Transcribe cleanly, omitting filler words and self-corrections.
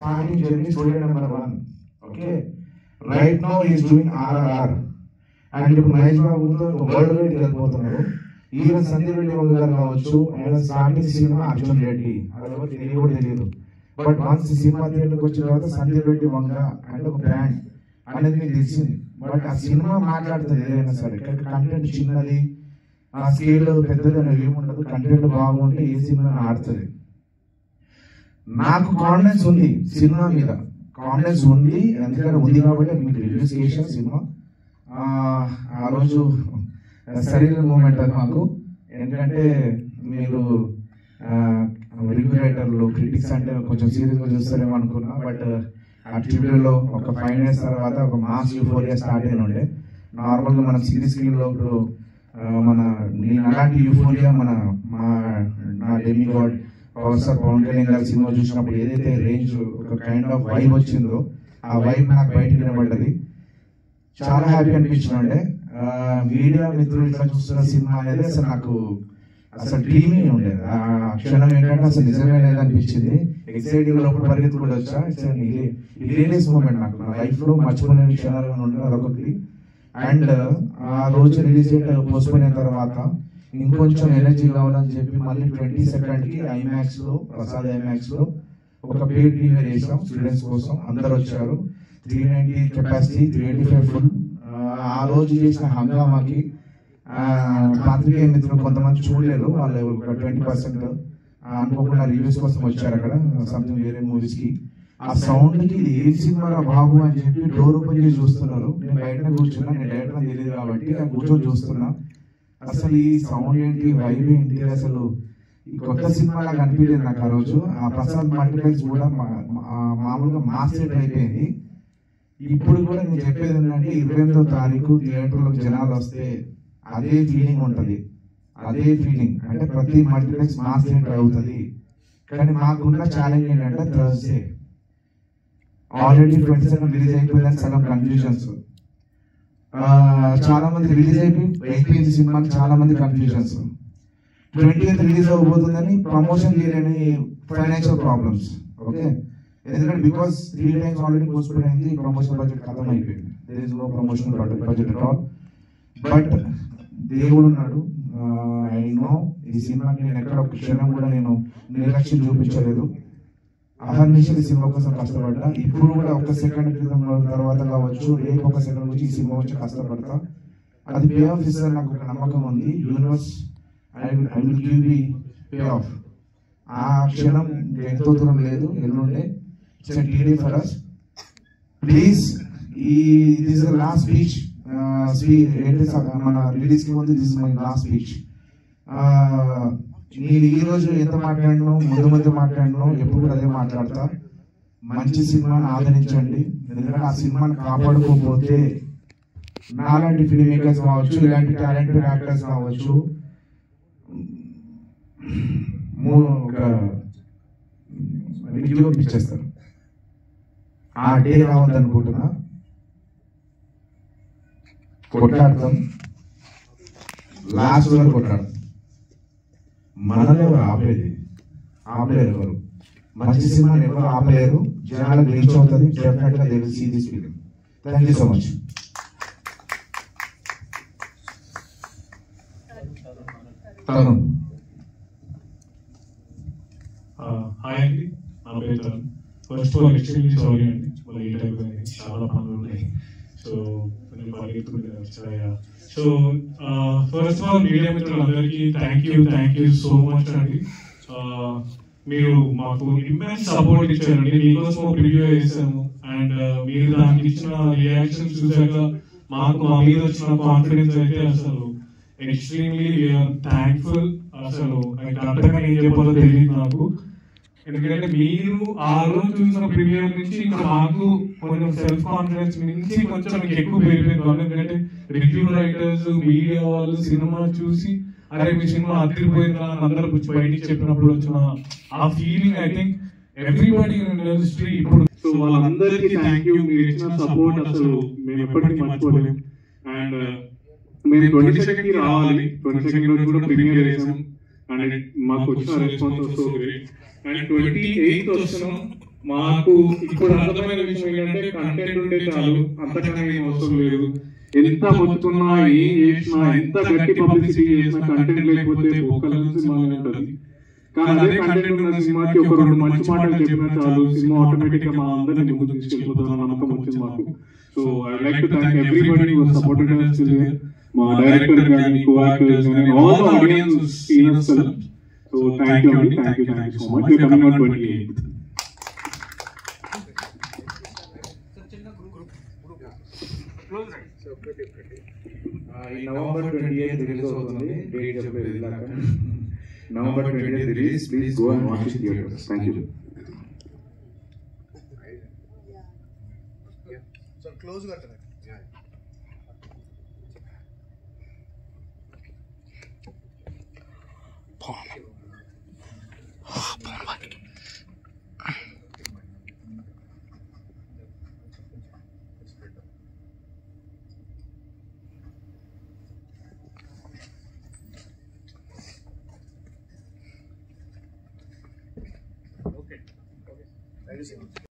starting journey student number 1. Okay. Right now he is doing RRR. And ఇప్పుడు మహేష్ బాబుతో world wide వెళ్ళిపోతున్నారు. Even Sandeep Reddy Vanga గారు కావచ్చు, ఆయన స్టార్టింగ్ సినిమా అర్జున్ రెడ్డి, అదేమో తెలియదు కూడా తెలియదు. బట్ వన్స్ సినిమా థియేటర్కి వచ్చిన తర్వాత సందీప్ రెడ్డి వంగ అంటే ఒక బ్రాండ్ అనేది మీకు తెలిసింది. బట్ ఆ సినిమా మాట్లాడుతుంది ఏదైనా సరే, కంటెంట్ చిన్నది, ఆ స్కేల్ పెద్దది అనేది ఏముండదు. కంటెంట్ బాగుంటే ఏ సినిమా ఆడుతుంది. నాకు కాన్ఫిడెన్స్ ఉంది సినిమా మీద, కాన్ఫిడెన్స్ ఉంది. ఎందుకంటే ఉంది కాబట్టి మీకు రిలీజ్ చేసిన సినిమా ఆ రోజు సరైన మూమెంట్ అది మాకు. ఎందుకంటే మీరు రివ్యూ రైటర్లు, క్రిటిక్స్ అంటే కొంచెం సీరియస్గా చూస్తారేమో అనుకున్నా. బట్ ఆ ట్రిబ్యూలో ఒక 5 days తర్వాత ఒక మాస్ యూఫోరియా స్టార్ట్ అయిన ఉండే. నార్మల్గా మనం సిరీస్ స్క్రీన్లో ఇప్పుడు నేను అలాంటి యూఫోరియా నా demigod power star Pawan Kalyan గారి సినిమా చూసినప్పుడు ఏదైతే రేంజ్ ఒక కైండ్ ఆఫ్ వైబ్ వచ్చిందో, ఆ వైబ్ నాకు బయటకు వినబడ్డది. చాలా హ్యాపీ అనిపించిండే. మీడియా మిత్రులు ఇట్లా చూస్తున్న సినిమా అనేది అసలు డ్రీమింగ్ ఉండేది. ఆ క్షణం ఏంటంటే అసలు నిజమే లేదనిపించింది. ఎక్సైటింగ్ లోపల పరిగెత్తి కూడా వచ్చా. రిలీజ్ మూమెంట్ నాకు నా లైఫ్ లో మర్చిపోలేని క్షణాలు ఉండదు అదొకటి. అండ్ ఆ రోజు రిలీజ్ డేట్ పోస్ట్పోన్ అయిన తర్వాత ఇంకొంచెం ఎనర్జీ కావాలని చెప్పి మళ్ళీ 22nd ఐమాక్స్ లో, ప్రసాద్ ఐమాక్స్ లో ఒక పేడ్ ప్రీమియర్ చేసాం స్టూడెంట్స్ కోసం. అందరు వచ్చారు. 390 కెపాసిటీ, 385 ఫుల్. ఆ రోజు చేసిన హంగామాకి పాత్రికేయ మిత్రులు కొంతమంది చూడలేరు, వాళ్ళు ఒక 20% అనుకోకుండా రివ్యూస్ కోసం వచ్చారు అక్కడ సంథింగ్ వేరే మూవీస్ కి. ఆ సౌండ్ కి ఇది ఏం సినిమా బాబు అని చెప్పి డోర్ ఓపెన్ చేసి చూస్తున్నారు. నేను బయట కూర్చున్నా, నేను డైరెక్టర్ తెలియదు కాబట్టి నేను కూర్చొని చూస్తున్నా. అసలు ఈ సౌండ్ ఏంటి, వైబ్ ఏంటి, అసలు ఈ కొత్త సినిమాలా కనిపించలేదు నాకు ఆ రోజు. ఆ ప్రసాద్ మల్టీప్లెక్స్ కూడా మామూలుగా మాస్ సెట్ అయిపోయింది. ఇప్పుడు కూడా నేను చెప్పేది ఏంటంటే 28వ తారీఖు థియేటర్లో జనాలు వస్తే అదే ఫీలింగ్ ఉంటుంది. అదే ఫీలింగ్ అంటే ప్రతి మల్టీప్లెక్స్ మాస్ థియేటర్ అవుతుంది. కానీ మాకున్న ఛాలెంజ్ ఏంటంటే థర్స్డే ఆల్రెడీ 22nd రిలీజ్ అయిపోయిందని సగం కన్ఫ్యూజన్స్. చాలా మంది రిలీజ్ అయిపోయింది సినిమాకి, చాలా మంది కన్ఫ్యూజన్స్. 20th రిలీజ్ అవ్వబోతుందని ప్రమోషన్ చేయలేని ఫైనాన్షియల్ ప్రాబ్లమ్స్. ఓకే, ఎందుకంటే బికాస్ 3 times ఆల్రెడీ పోస్ట్పోన్ అయింది, ప్రమోషన్ బడ్జెట్ ఖతం అయిపోయింది. There is no promotion budget at all. But దేవుడు ఉన్నాడు. ఐ నో ఈ సినిమాకి నేను ఎక్కడ ఒక క్షణం కూడా నేను నిర్లక్ష్యం చూపించలేదు. అహర్నిశలు ఈ సినిమా కోసం కష్టపడ్డా. ఇప్పుడు కూడా 1 సెకండ్ క్రితం తర్వాత కావచ్చు, రేపు 1 సెకండ్ నుంచి ఈ సినిమా వచ్చి కష్టపడతా. అది పే ఆఫ్ ఇస్తుందని నాకు ఒక నమ్మకం ఉంది. Universe I will give the pay off. ఆ క్షణం ఎంతో దూరం లేదు, ఎల్లుండే. It's a day for us. Please this is the last speech. మన రిలీజ్ కి ముందు this is my last speech. నేను ఈ రోజు ఎంత మాట్లాడినో, ముందు మాట్లాడినో, ఎప్పుడు అదే మాట్లాడతా. మంచి సినిమాని ఆదరించండి. ఎందుకంటే ఆ సినిమాని కాపాడుకోకపోతే నాలాంటి ఫిల్మ్ మేకర్స్ కావచ్చు, ఇలాంటి టాలెంటెడ్ యాక్టర్స్ కావచ్చు, పిచ్చేస్తారు. ఆ డే రావద్దనుకుంటున్నా. కొట్లాడతాం, లాస్ట్ వరకు కొట్లాడతాం. మనల్ని ఎవరు ఆపలేరు ఎవరు. మంచి సినిమాని ఎవరు ఆపలేరు. జనాలకు రీచ్ అవుతుంది. డెఫినెట్గా they will see this film. Thank you so much. Tarun. Hi అండి, నా పేరు Tarun. First of all extremely sorry అండి, లేట్ అయిపోయింది, చాలా పనులు ఉన్నాయి. సో నేను పరిగెత్తుకుంటే వచ్చాయా. So first of all media మిత్రులందరికీ థ్యాంక్ యూ సో మచ్ అండి. మీరు మాకు ఇమ్మెన్స్ సపోర్ట్ ఇచ్చారండి. మీకోసం ప్రివ్యూ చేసాము అండ్ మీరు దానికి ఇచ్చిన రియాక్షన్స్ చూసాక మాకు మా మీద వచ్చిన కాన్ఫిడెన్స్ అయితే అసలు ఎక్స్ట్రీమ్లీ థ్యాంక్ఫుల్. అసలు అంతగా ఏం చెప్పాలో తెలియదు నాకు. ఎందుకంటే మీరు ఆ రోజు చూసిన ప్రీమియర్ నుంచి ఇంకా మాకు కొంచెం సెల్ఫ్ కాన్ఫిడెన్స్ నుంచి కొంచెం ఎక్కువ పెరిగిపోయింది. ఎందుకంటే రివ్యూ రైటర్స్, మీడియా వాళ్ళు సినిమా చూసి అరే మీ సినిమా అదిరిపోయిందా అని అందరూ బయటికి చెప్పినప్పుడు వచ్చిన ఆ feeling I think everybody in industry ఇప్పుడు. సో వాళ్ళందరికీ థ్యాంక్ యూ. మీరు ఇచ్చిన సపోర్ట్ అసలు మేము ఎప్పటికీ మర్చిపోలేం. అండ్ మేము 22nd రావాలి, 22nd రోజు కూడా ప్రీమియర్ చేసాం అండ్ మాకు వచ్చిన response so great. And 28th వస్తున్నాం. మాకు ఇప్పుడు అర్థమైన విషయం ఏంటంటే కంటెంట్ ఉంటే చాలు, అంతకన్నా ఏం అవసరం లేదు. ఎంత మొత్తుకున్నా, ఏం చేసినా, ఎంత గట్టి పబ్లిసిటీ చేసినా కంటెంట్ లేకపోతే ఒక్కల సినిమానే ఉంటుంది. కానీ అదే కంటెంట్ ఉన్న సినిమాకి ఒక 2 మంచి మాటలు చెప్పినా చాలు, సినిమా ఆటోమేటిక్ గా మా అందరినీ ముందుకు తీసుకెళ్ళిపోతున్న నమ్మకం వచ్చింది మాకు. So I like to thank everybody who supported us till here. మా డైరెక్టర్ గానీ, కో-యాక్టర్స్ గానీ, all the audience seen us film. So thank you అండి, thank you so much. We are coming on 28th. ఈ నవంబర్ 28th రిలీజ్ అవుతుంది. Date చెప్పలేదు ఇందాక. November 28th release. Please go and watch it theatres. Thank you. Sir close करते हैं. Okay. Thank you so much.